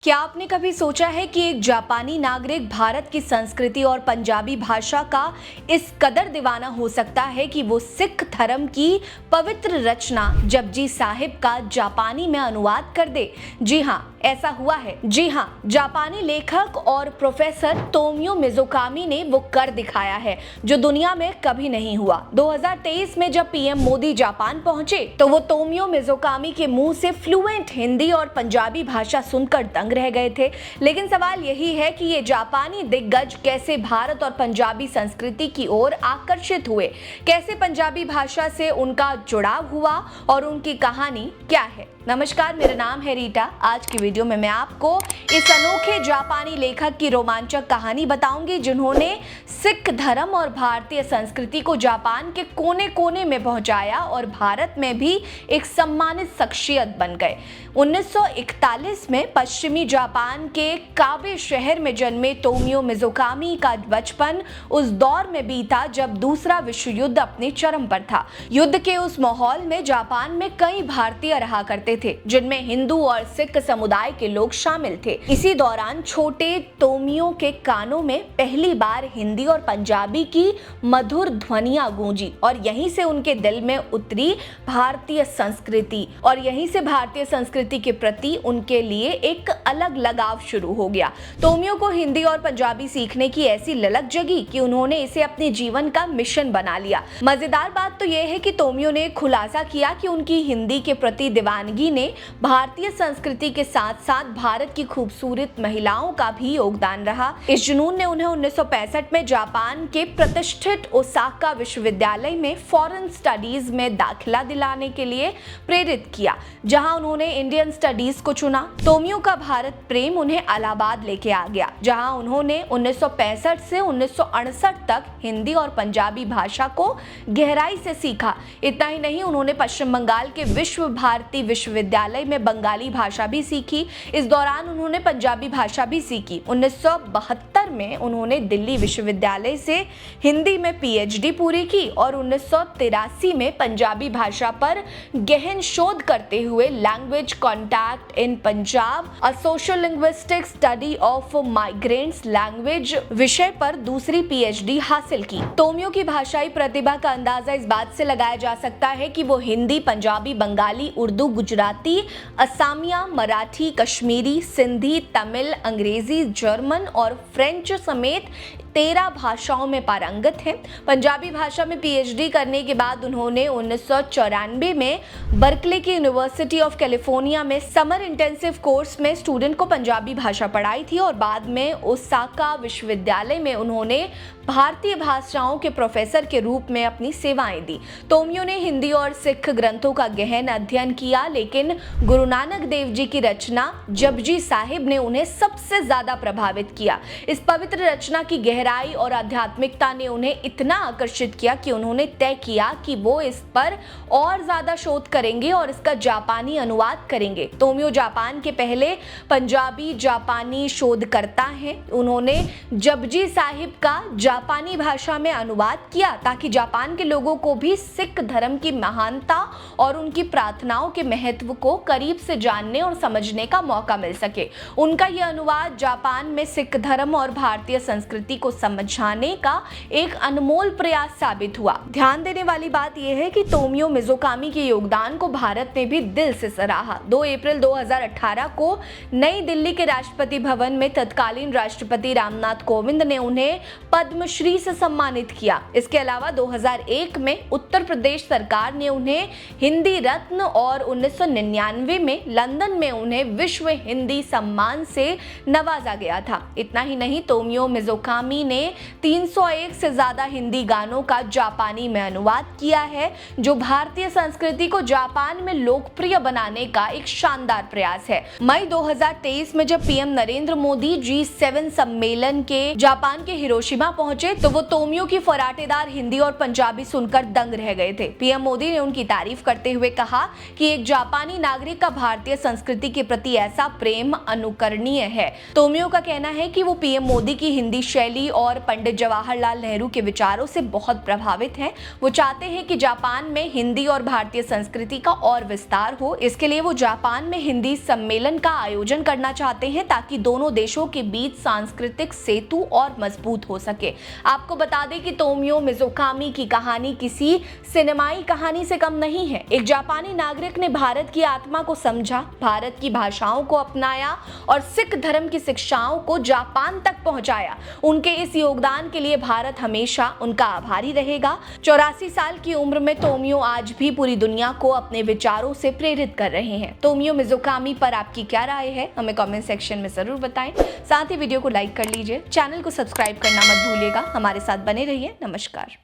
क्या आपने कभी सोचा है कि एक जापानी नागरिक भारत की संस्कृति और पंजाबी भाषा का इस कदर दीवाना हो सकता है कि वो सिख धर्म की पवित्र रचना जपजी साहिब का जापानी में अनुवाद कर दे? जी हाँ, ऐसा हुआ है। जी हाँ, जापानी लेखक और प्रोफेसर तोमियो मिज़ुकामी ने वो कर दिखाया है जो दुनिया में कभी नहीं हुआ। 2023 में जब पीएम मोदी जापान पहुंचे तो वो तोमियो मिज़ुकामी के मुंह से फ्लुएंट हिंदी और पंजाबी भाषा सुनकर दंग रह गए थे। लेकिन सवाल यही है कि ये जापानी दिग्गज कैसे भारत और पंजाबी संस्कृति की ओर आकर्षित हुए, कैसे पंजाबी भाषा से उनका जुड़ाव हुआ और उनकी कहानी क्या है। नमस्कार, मेरा नाम है रीटा। आज की वीडियो में मैं आपको इस अनोखे जापानी लेखक की रोमांचक कहानी बताऊंगी जिन्होंने सिख धर्म और भारतीय संस्कृति को जापान के कोने कोने में पहुंचाया और भारत में भी एक सम्मानित शख्सियत बन गए। 1941 में पश्चिमी जापान के काबे शहर में जन्मे तोमियो मिज़ुकामी का बचपन उस दौर में बीता जब दूसरा विश्व युद्ध अपने चरम पर था। युद्ध के उस माहौल में जापान में कई भारतीय रहा करते थे जिनमें हिंदू और सिख समुदाय के लोग शामिल थे। इसी दौरान छोटे तोमियो के कानों में पहली बार हिंदी और पंजाबी की मधुर ध्वनियां गूंजी और यहीं से उनके दिल में उतरी भारतीय संस्कृति और यहीं से भारतीय संस्कृति के प्रति उनके लिए एक अलग लगाव शुरू हो गया। तोमियो को हिंदी और पंजाबी सीखने की ऐसी ललक जगी कि उन्होंने इसे अपने जीवन का मिशन बना लिया। मजेदार बात तो यह है कि तोमियो ने खुलासा किया कि उनकी हिंदी के प्रति दीवानगी ने भारतीय संस्कृति के साथ साथ भारत की खूबसूरत महिलाओं का भी योगदान रहा। इस जुनून ने उन्हें 1965 में जापान के प्रतिष्ठित ओसाका विश्वविद्यालय में फॉरेन स्टडीज में दाखिला दिलाने के लिए प्रेरित किया, जहां उन्होंने इंडियन स्टडीज को चुना। तोमियो का भारत प्रेम उन्हें इलाहाबाद लेके आ गया, जहां उन्होंने 1965 से 1968 तक हिंदी और पंजाबी भाषा को गहराई से सीखा। इतना ही नहीं, उन्होंने पश्चिम बंगाल के विश्व भारती विश्वविद्यालय में बंगाली भाषा भी सीखी। इस दौरान उन्होंने पंजाबी भाषा भी सीखी। 1972 में उन्होंने दिल्ली विश्वविद्यालय से हिंदी में पीएचडी पूरी की और 1983 में पंजाबी भाषा पर गहन शोध करते हुए language contact in Punjab a social linguistic study of migrants language विषय पर दूसरी पीएचडी हासिल की। तोमियो की भाषाई प्रतिभा का अंदाजा इस बात से लगाया जा सकता है कि वो हिंदी, पंजाबी, बंगाली, उर्दू, गुजराती, असमिया, मराठी, कश्मीरी, सिंधी, तमिल, अंग्रेजी, जर्मन और फ्रेंच समेत 13 भाषाओं में पारंगत हैं। पंजाबी भाषा में पीएचडी करने के बाद उन्होंने 1994 में बर्कले की यूनिवर्सिटी ऑफ कैलिफोर्निया में समर इंटेंसिव कोर्स में स्टूडेंट को पंजाबी भाषा पढ़ाई थी और बाद में ओसाका विश्वविद्यालय में उन्होंने भारतीय भाषाओं के प्रोफेसर के रूप में अपनी सेवाएं दी। तोमियो ने हिंदी और सिख ग्रंथों का गहन अध्ययन किया, लेकिन गुरु नानक देव जी की रचना जपजी साहिब ने उन्हें सबसे ज्यादा प्रभावित किया। इस पवित्र रचना की गहराई और आध्यात्मिकता ने उन्हें इतना आकर्षित किया कि उन्होंने तय किया कि वो इस पर और ज्यादा शोध करेंगे और इसका जापानी अनुवाद करेंगे। तोमियो जापान के पहले पंजाबी जापानी शोधकर्ता हैं। उन्होंने जपजी साहिब का जापानी भाषा में अनुवाद किया ताकि जापान के लोगों को भी सिख धर्म की महानता और उनकी प्रार्थनाओं के महत्व को करीब से जानने और समझने का मौका मिल सके। उनका यह अनुवाद जापान में सिख धर्म और भारतीय संस्कृति को समझाने का एक अनमोल प्रयास साबित हुआ। ध्यान देने वाली बात यह है कि तोमियो मिज़ुकामी के योगदान को भारत ने भी दिल से सराहा। 2 अप्रैल 2018 को नई दिल्ली के राष्ट्रपति भवन में तत्कालीन राष्ट्रपति रामनाथ कोविंद ने उन्हें पद्मश्री से सम्मानित किया। इसके अलावा 2001 में उत्तर प्रदेश सरकार ने उन्हें हिंदी रत्न और 1999 में लंदन में उन्हें विश्व हिंदी सम्मान से नवाजा गया था। इतना ही नहीं, तोमियो मिज़ुकामी ने 301 से ज्यादा हिंदी गानों का जापानी में अनुवाद किया है, जो भारतीय संस्कृति को जापान में लोकप्रिय बनाने का एक शानदार प्रयास है। मई 2023 में जब पीएम नरेंद्र मोदी G7 सम्मेलन के जापान के हिरोशिमा पहुंचे तो वो तोमियो की फराटेदार हिंदी और पंजाबी सुनकर दंग रह गए थे। पीएम मोदी ने उनकी तारीफ करते हुए कहा कि एक जापानी नागरिक का भारतीय संस्कृति के प्रति ऐसा प्रेम अनुकरणीय है। तोमियो का कहना है कि वो पीएम मोदी की हिंदी शैली और पंडित जवाहरलाल नेहरू के विचारों से बहुत प्रभावित हैं। वो चाहते हैं कि जापान में हिंदी और भारतीय संस्कृति का और विस्तार हो। इसके लिए वो जापान में हिंदी सम्मेलन का आयोजन करना चाहते हैं ताकि दोनों देशों के बीच सांस्कृतिक सेतु और मजबूत हो सके। आपको बता दें कि तोमियो मिज़ुकामी की कहानी किसी सिनेमाई कहानी से कम नहीं है। एक जापानी नागरिक ने भारत की आत्मा को समझा, भारत की भाषाओं को अपनाया और सिख धर्म की शिक्षाओं को जापान तक पहुंचाया। उनके इस योगदान के लिए भारत हमेशा उनका आभारी रहेगा। 84 साल की उम्र में तोमियो आज भी पूरी दुनिया को अपने विचारों से प्रेरित कर रहे हैं। तोमियो मिज़ुकामी पर आपकी क्या राय है, हमें कमेंट सेक्शन में जरूर बताएं। साथ ही वीडियो को लाइक कर लीजिए, चैनल को सब्सक्राइब करना मत भूलिएगा। हमारे साथ बने रहिए। नमस्कार।